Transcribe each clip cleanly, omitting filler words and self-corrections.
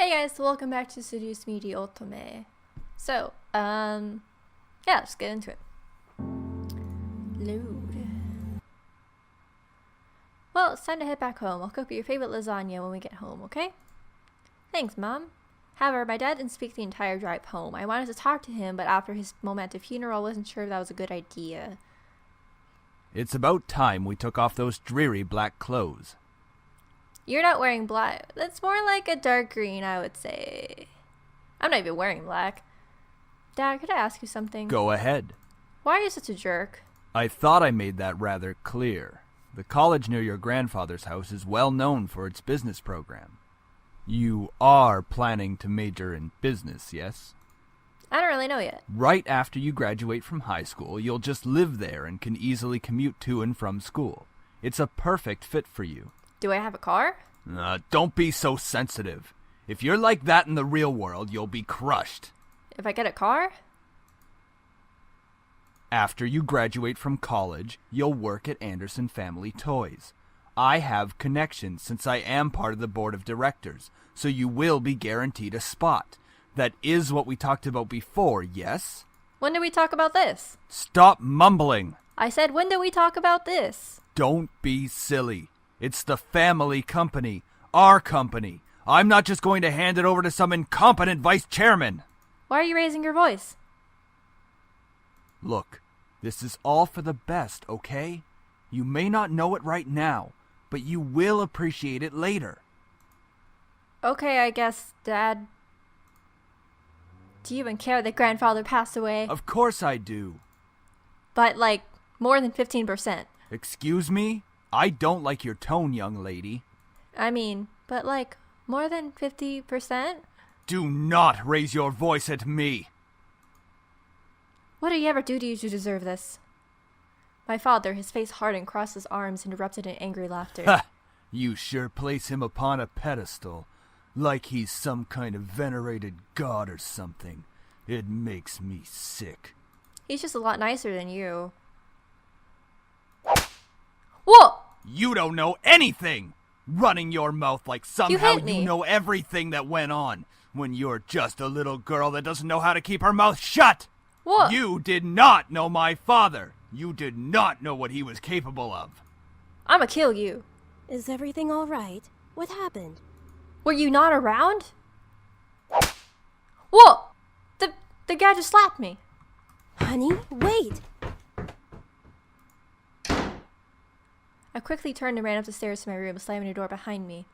Hey guys, welcome back to SEDUCE Media OTOME. So, yeah, let's get into it. Load. Well, it's time to head back home. I'll cook your favorite lasagna when we get home, okay? Thanks, Mom. However, my dad didn't speak the entire drive home. I wanted to talk to him, but after his momentous funeral, I wasn't sure if that was a good idea. It's about time we took off those dreary black clothes. You're not wearing black. That's more like a dark green, I would say. I'm not even wearing black. Dad, could I ask you something? Go ahead. Why are you such a jerk? I thought I made that rather clear. The college near your grandfather's house is well known for its business program. You are planning to major in business, yes? I don't really know yet. Right after you graduate from high school, you'll just live there and can easily commute to and from school. It's a perfect fit for you. Do I have a car? Don't be so sensitive. If you're like that in the real world, you'll be crushed. If I get a car? After you graduate from college, you'll work at Anderson Family Toys. I have connections since I am part of the board of directors, so you will be guaranteed a spot. That is what we talked about before, yes? When did we talk about this? Stop mumbling. I said, when did we talk about this? Don't be silly. It's the family company, our company. I'm not just going to hand it over to some incompetent vice chairman. Why are you raising your voice? Look, this is all for the best, okay? You may not know it right now, but you will appreciate it later. Okay, I guess, Dad. Do you even care that grandfather passed away? Of course I do. But, like, more than 15%. Excuse me? I don't like your tone, young lady. I mean, but like, more than 50%? Do not raise your voice at me. What did he ever do to you to deserve this? My father, his face hardened, crossed his arms, and erupted in angry laughter. Ha! You sure place him upon a pedestal, like he's some kind of venerated god or something. It makes me sick. He's just a lot nicer than you. Whoa! You don't know anything! Running your mouth like somehow you know everything that went on, when you're just a little girl that doesn't know how to keep her mouth shut! What? You did not know my father! You did not know what he was capable of! I'ma kill you. Is everything all right? What happened? Were you not around? Whoa! The guy just slapped me. Honey, wait! I quickly turned and ran up the stairs to my room, slamming the door behind me.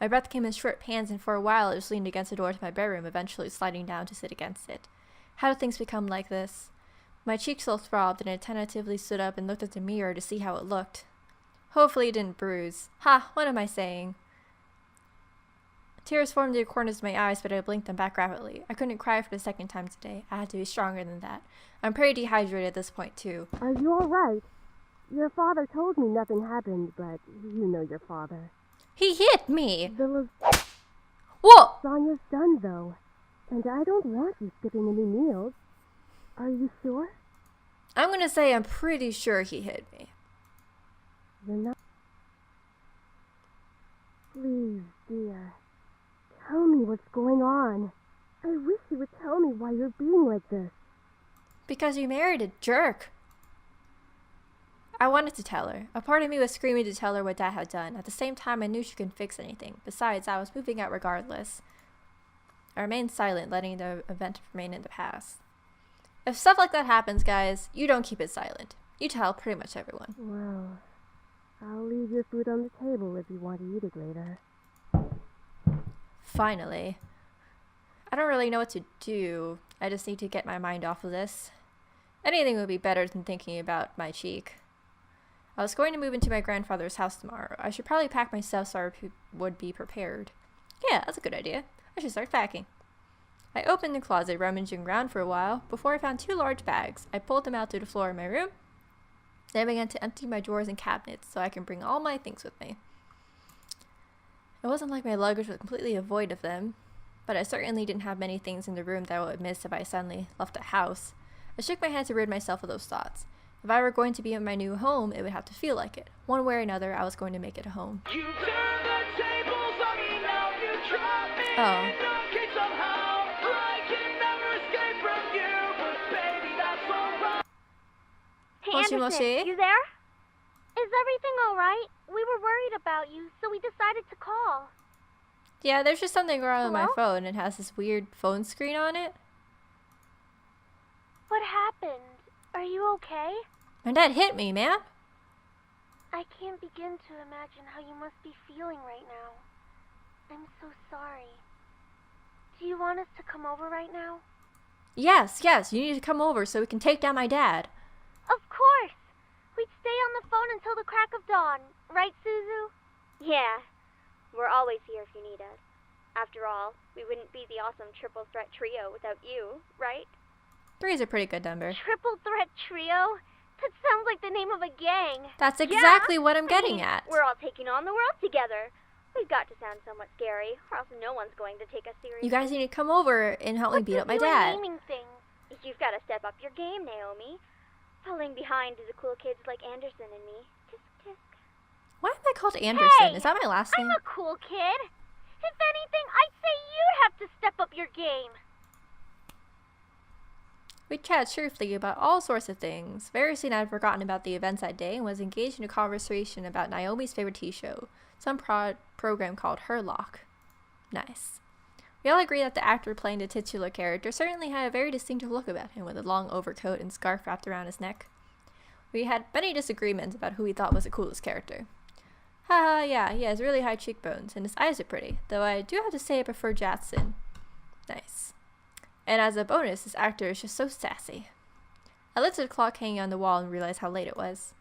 My breath came in short pants, and for a while I was leaned against the door to my bedroom, eventually sliding down to sit against it. How did things become like this? My cheeks still throbbed, and I tentatively stood up and looked at the mirror to see how it looked. Hopefully it didn't bruise. Ha, what am I saying? Tears formed in the corners of my eyes, but I blinked them back rapidly. I couldn't cry for the second time today. I had to be stronger than that. I'm pretty dehydrated at this point, too. Are you all right? Your father told me nothing happened, but you know your father. He hit me! The Whoa! lasagna's done, though. And I don't want you skipping any meals. Are you sure? I'm gonna say I'm pretty sure he hit me. You're not... Please, dear. Tell me what's going on. I wish you would tell me why you're being like this. Because you married a jerk. I wanted to tell her. A part of me was screaming to tell her what Dad had done. At the same time, I knew she couldn't fix anything. Besides, I was moving out regardless. I remained silent, letting the event remain in the past. If stuff like that happens, guys, you don't keep it silent. You tell pretty much everyone. Well, I'll leave your food on the table if you want to eat it later. Finally. I don't really know what to do. I just need to get my mind off of this. Anything would be better than thinking about my cheek. I was going to move into my grandfather's house tomorrow. I should probably pack my stuff so I would be prepared. Yeah, that's a good idea. I should start packing. I opened the closet, rummaging around for a while, before I found 2 large bags. I pulled them out to the floor in my room. Then I began to empty my drawers and cabinets so I can bring all my things with me. It wasn't like my luggage was completely void of them, but I certainly didn't have many things in the room that I would miss if I suddenly left the house. I shook my head to rid myself of those thoughts. If I were going to be in my new home, it would have to feel like it. One way or another, I was going to make it a home. Oh. Moshi moshi. You there? Is everything alright? We were worried about you, so we decided to call. Yeah, there's just something wrong with my Hello? phone. It has this weird phone screen on it. What happened? Are you okay? My dad hit me, man. I can't begin to imagine how you must be feeling right now. I'm so sorry. Do you want us to come over right now? Yes, you need to come over so we can take down my dad. Of course! We'd stay on the phone until the crack of dawn. Right, Suzu? Yeah. We're always here if you need us. After all, we wouldn't be the awesome triple threat trio without you, right? 3 is a pretty good number. Triple threat trio? That sounds like the name of a gang. That's exactly what I'm I getting mean, at. We're all taking on the world together. We've got to sound somewhat scary, or else no one's going to take us seriously. You guys need to come over and help me beat up my dad. Naming things? You've got to step up your game, Naomi. Falling behind the cool kids like Anderson and me. Tisk, tisk. Why am I called Anderson? Hey, Is that my last name? I'm a cool kid. If anything, I'd say you'd have to step up your game. We chatted cheerfully about all sorts of things. Very soon I had forgotten about the events that day and was engaged in a conversation about Naomi's favorite tea show, some program called Herlock. Nice. We all agreed that the actor playing the titular character certainly had a very distinctive look about him with a long overcoat and scarf wrapped around his neck. We had many disagreements about who we thought was the coolest character. Haha, yeah, he has really high cheekbones and his eyes are pretty, though I do have to say I prefer Jatson. Nice. And as a bonus, this actor is just so sassy. I looked at the clock hanging on the wall and realized how late it was.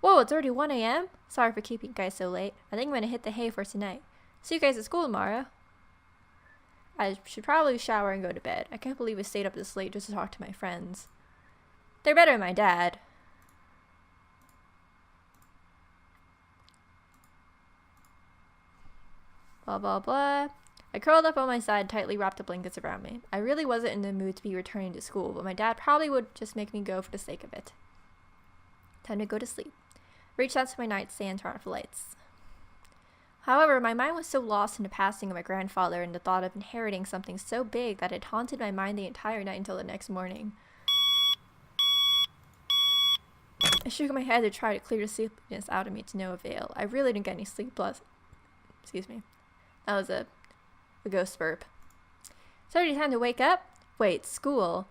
Whoa, it's already 1 a.m.? Sorry for keeping you guys so late. I think I'm gonna hit the hay for tonight. See you guys at school tomorrow. I should probably shower and go to bed. I can't believe I stayed up this late just to talk to my friends. They're better than my dad. Blah blah blah. I curled up on my side and tightly wrapped the blankets around me. I really wasn't in the mood to be returning to school, but my dad probably would just make me go for the sake of it. Time to go to sleep. Reached out to my nightstand, turned off the lights. However, my mind was so lost in the passing of my grandfather and the thought of inheriting something so big that it haunted my mind the entire night until the next morning. I shook my head to try to clear the sleepiness out of me to no avail. I really didn't get any sleep plus... Excuse me. That was a ghost burp. It's already time to wake up? Wait, school.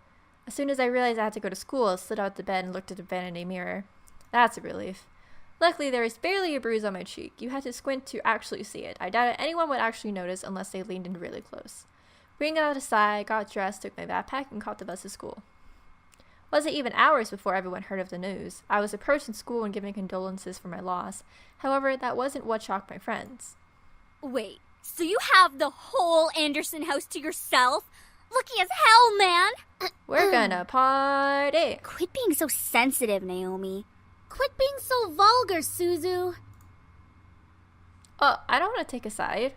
As soon as I realized I had to go to school, I slid out the bed and looked at the vanity mirror. That's a relief. Luckily, there was barely a bruise on my cheek. You had to squint to actually see it. I doubted anyone would actually notice unless they leaned in really close. Breathing out a sigh, I got dressed, took my backpack, and caught the bus to school. Wasn't even hours before everyone heard of the news. I was approaching school and giving condolences for my loss. However, that wasn't what shocked my friends. Wait, so you have the whole Anderson house to yourself? Lucky as hell, man! We're gonna party! Quit being so sensitive, Naomi. Quit being so vulgar, Suzu. Oh, I don't want to take a side.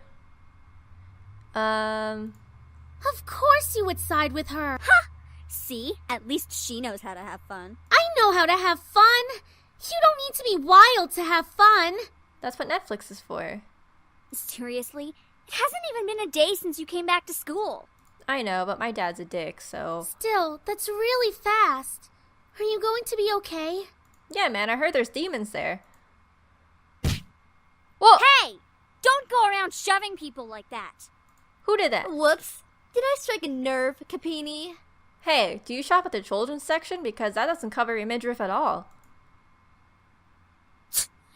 Of course you would side with her. See? At least she knows how to have fun. I know how to have fun. You don't need to be wild to have fun. That's what Netflix is for. Seriously? It hasn't even been a day since you came back to school. I know, but my dad's a dick, so... Still, that's really fast. Are you going to be okay? Yeah, man, I heard there's demons there. Whoa! Hey! Don't go around shoving people like that. Who did that? Whoops. Did I strike a nerve, Capini? Hey, do you shop at the children's section? Because that doesn't cover your midriff at all.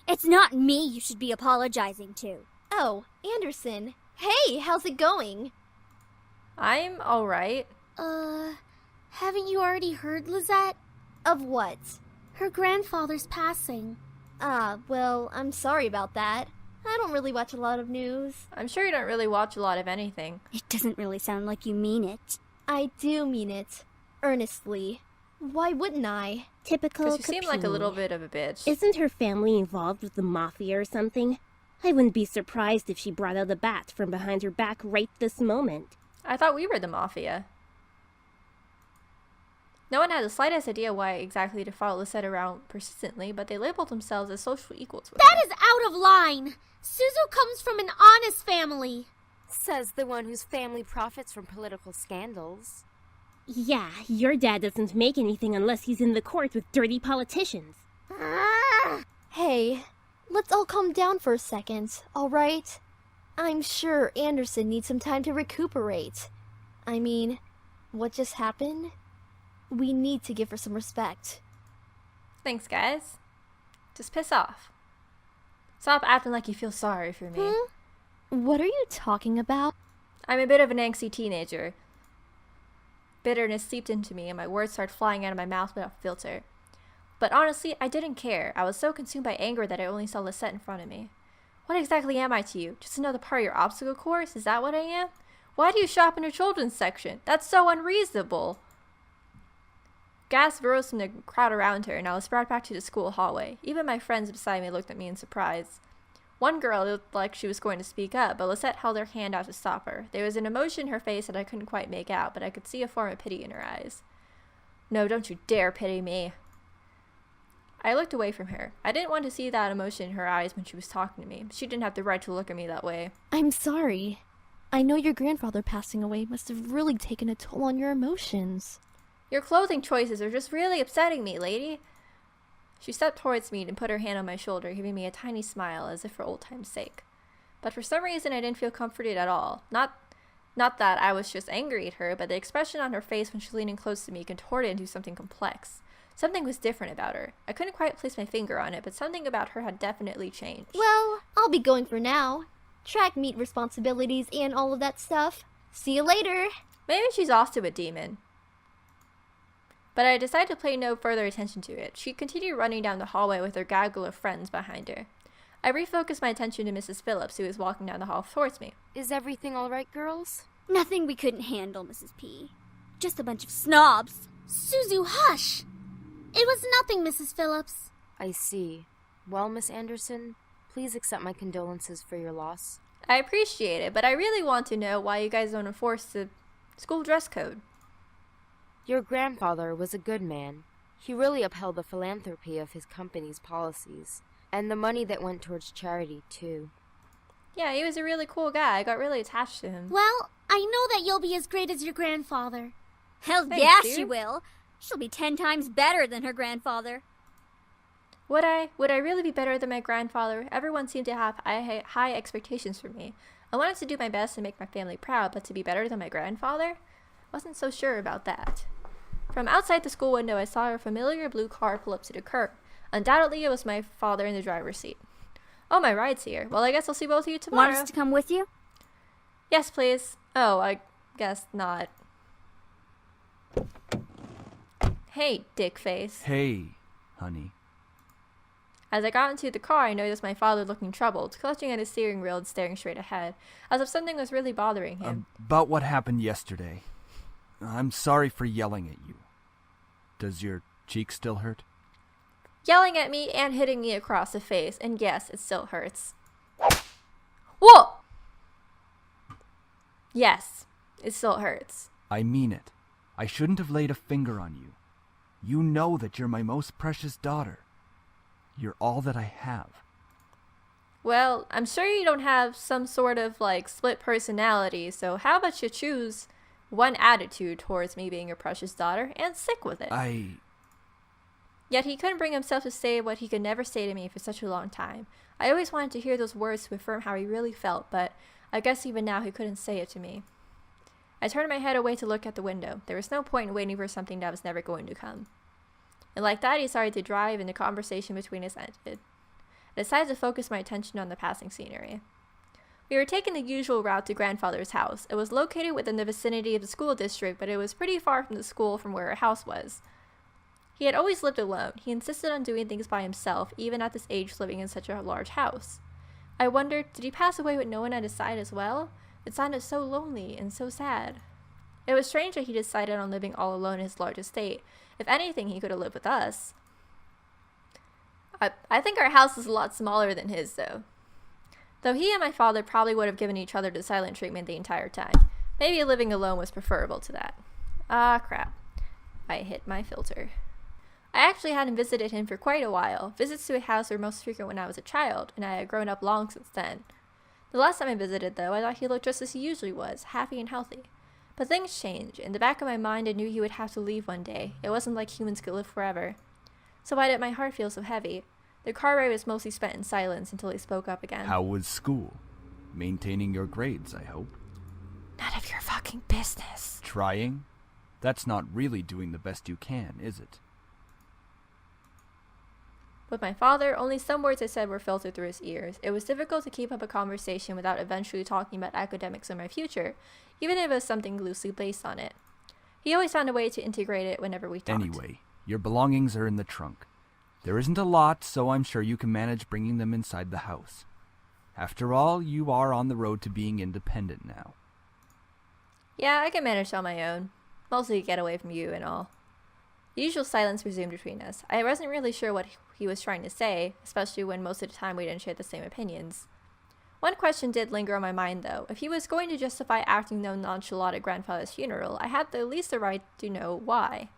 It's not me you should be apologizing to. Oh, Anderson. Hey, how's it going? I'm alright. Haven't you already heard, Lizette? Of what? Her grandfather's passing. Well, I'm sorry about that. I don't really watch a lot of news. I'm sure you don't really watch a lot of anything. It doesn't really sound like you mean it. I do mean it. Earnestly. Why wouldn't I? Typical Because you seem like a Capini. little bit of a bitch. Isn't her family involved with the mafia or something? I wouldn't be surprised if she brought out a bat from behind her back right this moment. I thought we were the mafia. No one had the slightest idea why exactly to follow Lisette around persistently, but they labeled themselves as social equals with That her. is out of line! Suzu comes from an honest family. Says the one whose family profits from political scandals. Yeah, your dad doesn't make anything unless he's in the court with dirty politicians. Hey, let's all calm down for a second, alright? I'm sure Anderson needs some time to recuperate. I mean, what just happened? We need to give her some respect. Thanks, guys. Just piss off. Stop acting like you feel sorry for me. What are you talking about? I'm a bit of an angsty teenager. Bitterness seeped into me and my words started flying out of my mouth without filter. But honestly, I didn't care. I was so consumed by anger that I only saw Lisette in front of me. What exactly am I to you? Just another part of your obstacle course? Is that what I am? Why do you shop in your children's section? That's so unreasonable. Gasps rose from the crowd around her and I was brought back to the school hallway. Even my friends beside me looked at me in surprise. One girl looked like she was going to speak up, but Lisette held her hand out to stop her. There was an emotion in her face that I couldn't quite make out, but I could see a form of pity in her eyes. No, don't you dare pity me. I looked away from her. I didn't want to see that emotion in her eyes when she was talking to me. She didn't have the right to look at me that way. I'm sorry. I know your grandfather passing away must have really taken a toll on your emotions. Your clothing choices are just really upsetting me, lady. She stepped towards me and put her hand on my shoulder, giving me a tiny smile as if for old time's sake. But for some reason I didn't feel comforted at all. Not that I was just angry at her, but the expression on her face when she leaned in close to me contorted into something complex. Something was different about her. I couldn't quite place my finger on it, but something about her had definitely changed. Well, I'll be going for now. Track meet responsibilities and all of that stuff. See you later. Maybe she's also a demon. But I decided to pay no further attention to it. She continued running down the hallway with her gaggle of friends behind her. I refocused my attention to Mrs. Phillips, who was walking down the hall towards me. Is everything all right, girls? Nothing we couldn't handle, Mrs. P. Just a bunch of snobs. Suzu, hush! It was nothing, Mrs. Phillips. I see. Well, Miss Anderson, please accept my condolences for your loss. I appreciate it, but I really want to know why you guys don't enforce the school dress code. Your grandfather was a good man. He really upheld the philanthropy of his company's policies, and the money that went towards charity, too. Yeah, he was a really cool guy. I got really attached to him. Well, I know that you'll be as great as your grandfather. Hell Thanks, yeah, dude. she will. She'll be 10 times better than her grandfather. Would I really be better than my grandfather? Everyone seemed to have high expectations for me. I wanted to do my best and make my family proud, but to be better than my grandfather? Wasn't so sure about that. From outside the school window, I saw a familiar blue car pull up to the curb. Undoubtedly, it was my father in the driver's seat. Oh, my ride's here. Well, I guess I'll see both of you tomorrow. Want us to come with you? Yes, please. Oh, I guess not. Hey, dick face. Hey, honey. As I got into the car, I noticed my father looking troubled, clutching at his steering wheel and staring straight ahead, as if something was really bothering him. About what happened yesterday. I'm sorry for yelling at you. Does your cheek still hurt? Yelling at me and hitting me across the face, and yes, it still hurts. Whoa! Yes, it still hurts. I mean it. I shouldn't have laid a finger on you. You know that you're my most precious daughter. You're all that I have. Well, I'm sure you don't have some sort of, split personality, so how about you choose one attitude towards me being your precious daughter and stick with it? Yet he couldn't bring himself to say what he could never say to me for such a long time. I always wanted to hear those words to affirm how he really felt, but I guess even now he couldn't say it to me. I turned my head away to look at the window. There was no point in waiting for something that was never going to come. And like that, he started to drive, and the conversation between us ended. I decided to focus my attention on the passing scenery. We were taking the usual route to grandfather's house. It was located within the vicinity of the school district, but it was pretty far from the school from where our house was. He had always lived alone. He insisted on doing things by himself, even at this age living in such a large house. I wondered, did he pass away with no one at his side as well? It sounded so lonely and so sad. It was strange that he decided on living all alone in his large estate. If anything, he could have lived with us. I think our house is a lot smaller than his, though. Though he and my father probably would have given each other the silent treatment the entire time. Maybe living alone was preferable to that. Ah, crap. I hit my filter. I actually hadn't visited him for quite a while. Visits to a house were most frequent when I was a child, and I had grown up long since then. The last time I visited, though, I thought he looked just as he usually was, happy and healthy. But things change. In the back of my mind, I knew he would have to leave one day. It wasn't like humans could live forever. So why did my heart feel so heavy? The car ride was mostly spent in silence until he spoke up again. How was school? Maintaining your grades, I hope. None of your fucking business. Trying? That's not really doing the best you can, is it? With my father, only some words I said were filtered through his ears. It was difficult to keep up a conversation without eventually talking about academics or my future, even if it was something loosely based on it. He always found a way to integrate it whenever we talked. Anyway, your belongings are in the trunk. There isn't a lot, so I'm sure you can manage bringing them inside the house. After all, you are on the road to being independent now. Yeah, I can manage on my own. Mostly to get away from you and all. The usual silence resumed between us. I wasn't really sure what he was trying to say, especially when most of the time we didn't share the same opinions. One question did linger on my mind, though. If he was going to justify acting so nonchalant at grandfather's funeral, I had at least the right to know why.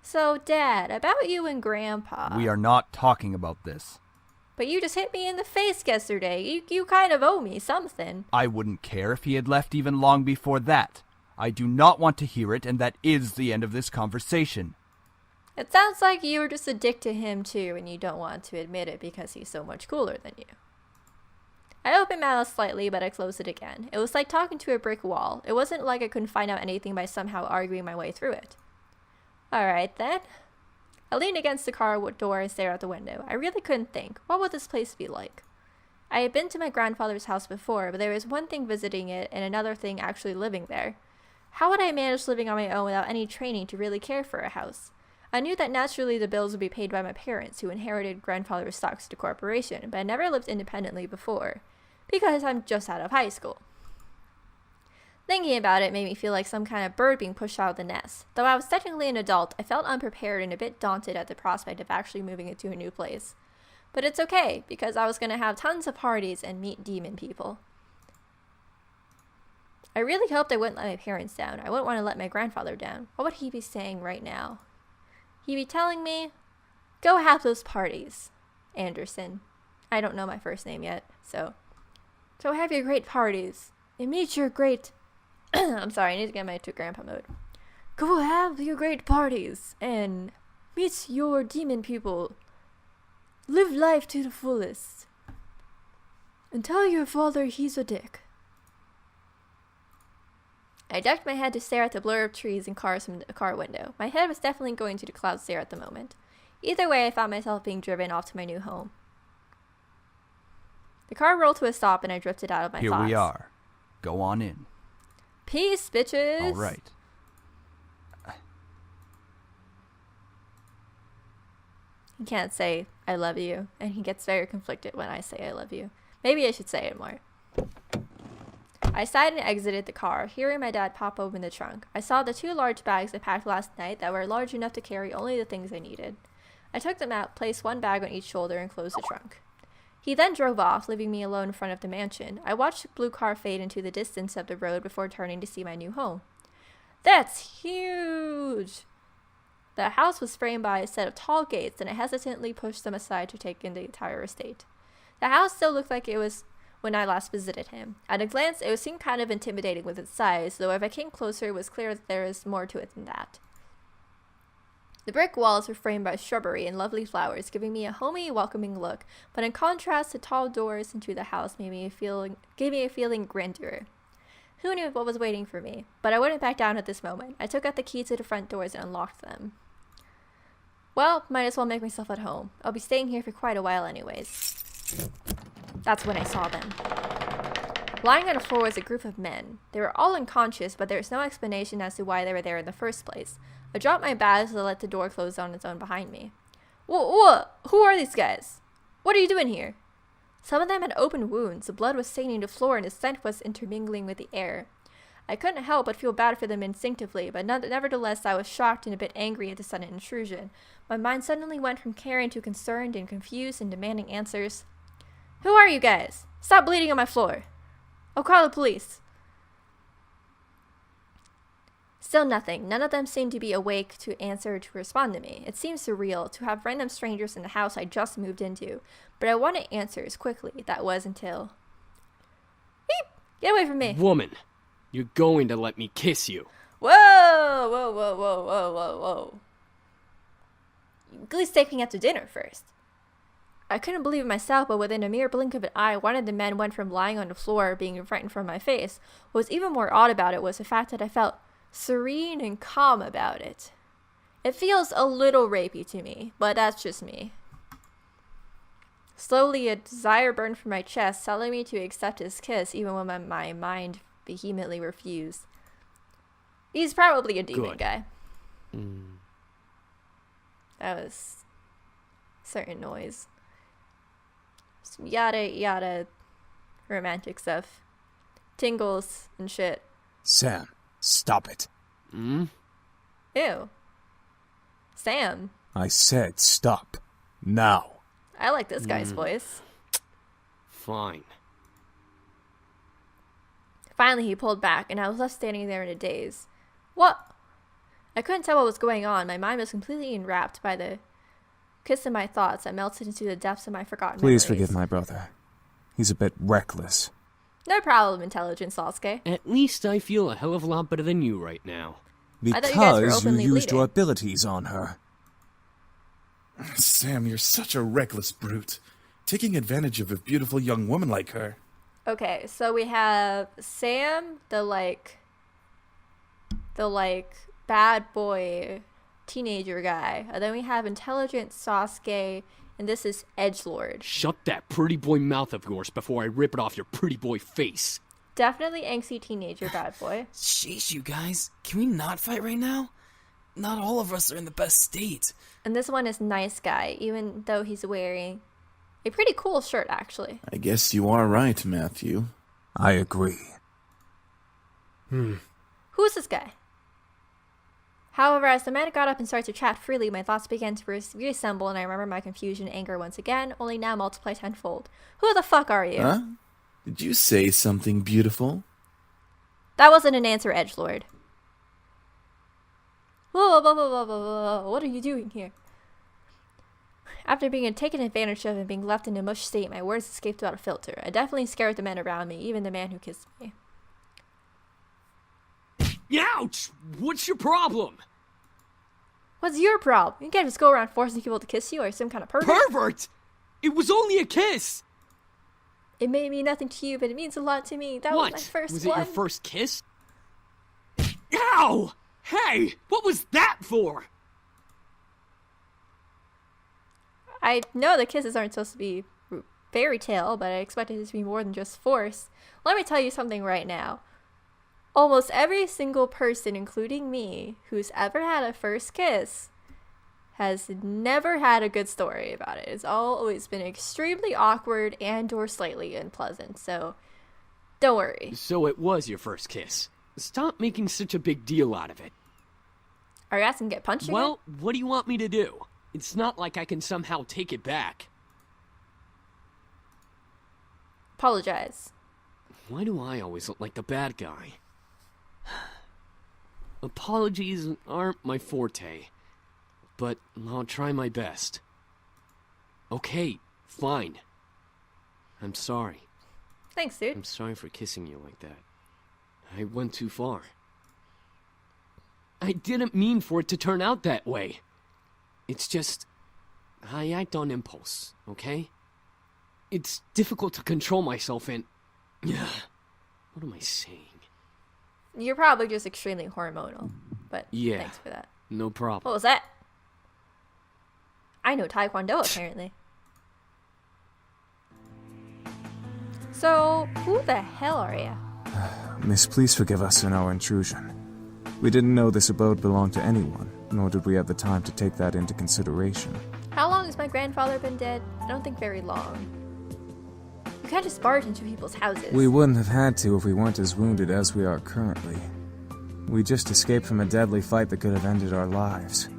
So, Dad, about you and Grandpa. We are not talking about this. But you just hit me in the face yesterday. You kind of owe me something. I wouldn't care if he had left even long before that. I do not want to hear it, and that is the end of this conversation. It sounds like you were just a dick to him too, and you don't want to admit it because he's so much cooler than you. I opened my mouth slightly, but I closed it again. It was like talking to a brick wall. It wasn't like I couldn't find out anything by somehow arguing my way through it. Alright then. I leaned against the car door and stared out the window. I really couldn't think. What would this place be like? I had been to my grandfather's house before, but there was one thing visiting it and another thing actually living there. How would I manage living on my own without any training to really care for a house? I knew that naturally the bills would be paid by my parents, who inherited grandfather's stocks to corporation, but I never lived independently before, because I'm just out of high school. Thinking about it made me feel like some kind of bird being pushed out of the nest. Though I was technically an adult, I felt unprepared and a bit daunted at the prospect of actually moving into a new place. But it's okay, because I was going to have tons of parties and meet demon people. I really hoped I wouldn't let my parents down. I wouldn't want to let my grandfather down. What would he be saying right now? He'd be telling me, go have those parties, Anderson. I don't know my first name yet, so have your great parties and meet your great... I'm sorry, I need to get my to grandpa mode. Go have your great parties and meet your demon people. Live life to the fullest. And tell your father he's a dick. I ducked my head to stare at the blur of trees and cars from the car window. My head was definitely going to the clouds there at the moment. Either way, I found myself being driven off to my new home. The car rolled to a stop and I drifted out of my thoughts. Here we are. Go on in. Peace, bitches! All right. He can't say, I love you, and he gets very conflicted when I say I love you. Maybe I should say it more. I sighed and exited the car, hearing my dad pop open the trunk. I saw the 2 large bags I packed last night that were large enough to carry only the things I needed. I took them out, placed one bag on each shoulder, and closed the trunk. He then drove off, leaving me alone in front of the mansion. I watched the blue car fade into the distance of the road before turning to see my new home. That's huge! The house was framed by a set of tall gates, and I hesitantly pushed them aside to take in the entire estate. The house still looked like it was when I last visited him. At a glance, it seemed kind of intimidating with its size, though if I came closer, it was clear that there is more to it than that. The brick walls were framed by shrubbery and lovely flowers, giving me a homey, welcoming look, but in contrast, the tall doors into the house gave me a feeling grandeur. Who knew what was waiting for me? But I wouldn't back down at this moment. I took out the key to the front doors and unlocked them. Well, might as well make myself at home. I'll be staying here for quite a while anyways. That's when I saw them. Lying on the floor was a group of men. They were all unconscious, but there was no explanation as to why they were there in the first place. I dropped my bags to let the door close on its own behind me. What? Who are these guys? What are you doing here? Some of them had open wounds. The blood was staining the floor and the scent was intermingling with the air. I couldn't help but feel bad for them instinctively, but nevertheless I was shocked and a bit angry at the sudden intrusion. My mind suddenly went from caring to concerned and confused and demanding answers. Who are you guys? Stop bleeding on my floor. I'll call the police. Still nothing. None of them seemed to be awake to answer or to respond to me. It seemed surreal to have random strangers in the house I just moved into, but I wanted answers quickly. That was until... Beep! Get away from me! Woman, You're going to let me kiss you. Whoa! Whoa, whoa, whoa, whoa, whoa, whoa. You at least take me out to dinner first. I couldn't believe it myself, but within a mere blink of an eye, one of the men went from lying on the floor, being frightened from my face. What was even more odd about it was the fact that I felt serene and calm about it. It feels a little rapey to me, but that's just me. Slowly, a desire burned from my chest, telling me to accept his kiss, even when my mind vehemently refused. He's probably a demon guy. That was certain noise. Some yada yada romantic stuff. Tingles and shit. Sam, stop it. Hmm? Ew. Sam. I said stop. Now. I like this guy's voice. Fine. Finally, he pulled back, and I was left standing there in a daze. What? I couldn't tell what was going on. My mind was completely enwrapped by the kiss in my thoughts that melted into the depths of my forgotten Please memories. forgive my brother. He's a bit reckless. No problem, intelligent Sasuke. At least I feel a hell of a lot better than you right now. I thought you guys were Because you openly used bleeding. your abilities on her. Sam, you're such a reckless brute. Taking advantage of a beautiful young woman like her. Okay, so we have Sam, the bad boy teenager guy. And then we have intelligent Sasuke, and this is edgelord. Shut that pretty boy mouth of yours before I rip it off your pretty boy face. Definitely angsty teenager bad boy. Sheesh, you guys. Can we not fight right now? Not all of us are in the best state. And this one is nice guy, even though he's wearing a pretty cool shirt, actually. I guess you are right, Matthew. I agree. Who's this guy? However, as the man got up and started to chat freely, my thoughts began to reassemble, and I remember my confusion and anger once again, only now multiplied tenfold. Who the fuck are you? Huh? Did you say something beautiful? That wasn't an answer, edgelord. Whoa, whoa, whoa, whoa, whoa, whoa, what are you doing here? After being taken advantage of and being left in a mush state, my words escaped without a filter. I definitely scared the men around me, even the man who kissed me. Ouch! What's your problem? What's your problem? You can't just go around forcing people to kiss you or some kind of pervert. Pervert! It was only a kiss! It may mean nothing to you, but it means a lot to me. That What? was my first Was one. it your first kiss? Ow! Hey! What was that for? I know the kisses aren't supposed to be fairy tale, but I expected it to be more than just force. Let me tell you something right now. Almost every single person, including me, who's ever had a first kiss has never had a good story about it. It's always been extremely awkward and or slightly unpleasant, so don't worry. So it was your first kiss. Stop making such a big deal out of it. Are you asking to get punched again? Well, what do you want me to do? It's not like I can somehow take it back. Apologize. Why do I always look like the bad guy? Apologies aren't my forte, but I'll try my best. Okay, fine. I'm sorry. Thanks, dude. I'm sorry for kissing you like that. I went too far. I didn't mean for it to turn out that way. It's just, I act on impulse, okay? It's difficult to control myself and... What am I saying? You're probably just extremely hormonal, but Yeah, thanks for that. no problem. What was that? I know Taekwondo, apparently. So, who the hell are you? Miss, please forgive us in our intrusion. We didn't know this abode belonged to anyone, nor did we have the time to take that into consideration. How long has my grandfather been dead? I don't think very long. You can't just barge into people's houses. We wouldn't have had to if we weren't as wounded as we are currently. We just escaped from a deadly fight that could have ended our lives.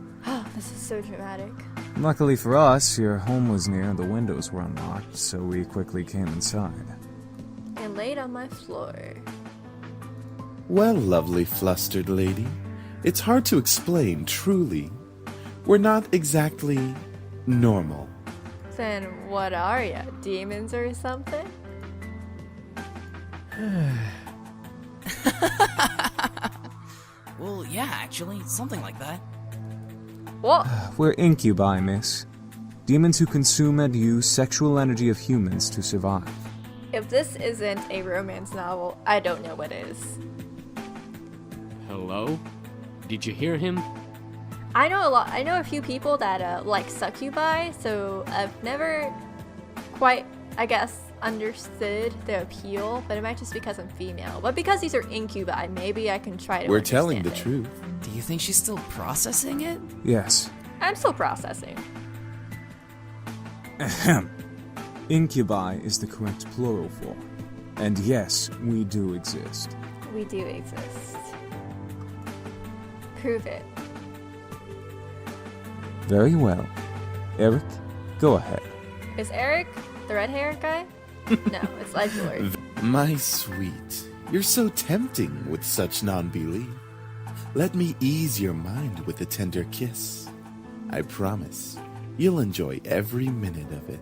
This is so dramatic. Luckily for us, your home was near and the windows were unlocked, so we quickly came inside. And laid on my floor. Well, lovely flustered lady, it's hard to explain, truly. We're not exactly normal. Then what are ya? Demons or something? Well, yeah, actually, something like that. What? We're incubi, miss. Demons who consume and use sexual energy of humans to survive. If this isn't a romance novel, I don't know what is. Hello? Did you hear him? I know a few people that like succubi, so I've never quite, I guess, understood the appeal, but it might just because I'm female. But because these are incubi, maybe I can try to We're telling the understand it. truth. Do you think she's still processing it? Yes. I'm still processing. Ahem. Incubi is the correct plural form. And yes, we do exist. We do exist. Prove it. Very well. Eric, go ahead. Is Eric the red-haired guy? No, it's Edgelord. My sweet, you're so tempting with such non-belief. Let me ease your mind with a tender kiss. I promise you'll enjoy every minute of it.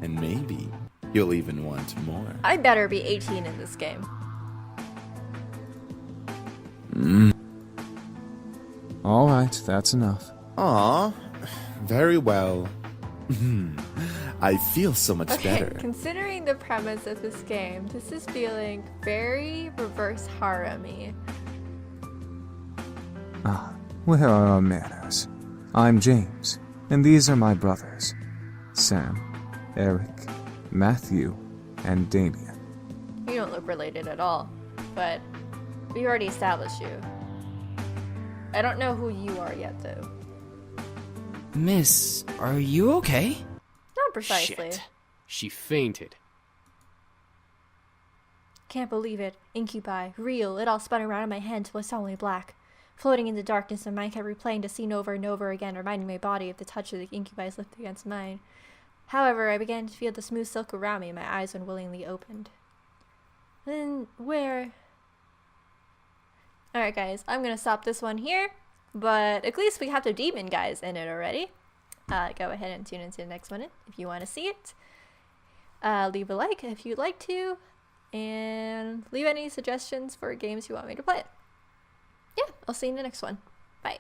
And maybe you'll even want more. I better be 18 in this game. Alright, that's enough. Aw, very well. I feel so much Okay, better. considering the premise of this game, this is feeling very reverse harem-y. Ah, where are our manners? I'm James, and these are my brothers. Sam, Eric, Matthew, and Damien. You don't look related at all, but we already established you. I don't know who you are yet, though. Miss, are you okay? Not precisely. Shit. She fainted. Can't believe it. Incubi. Real. It all spun around in my head until it was only black. Floating in the darkness, my mind kept replaying the scene over and over again, reminding my body of the touch of the incubi's lips against mine. However, I began to feel the smooth silk around me, and my eyes unwillingly opened. Then, where... Alright guys, I'm gonna stop this one here, but at least we have the demon guys in it already. Go ahead and tune into the next one if you want to see it. Leave a like if you'd like to, and leave any suggestions for games you want me to play. Yeah, I'll see you in the next one. Bye.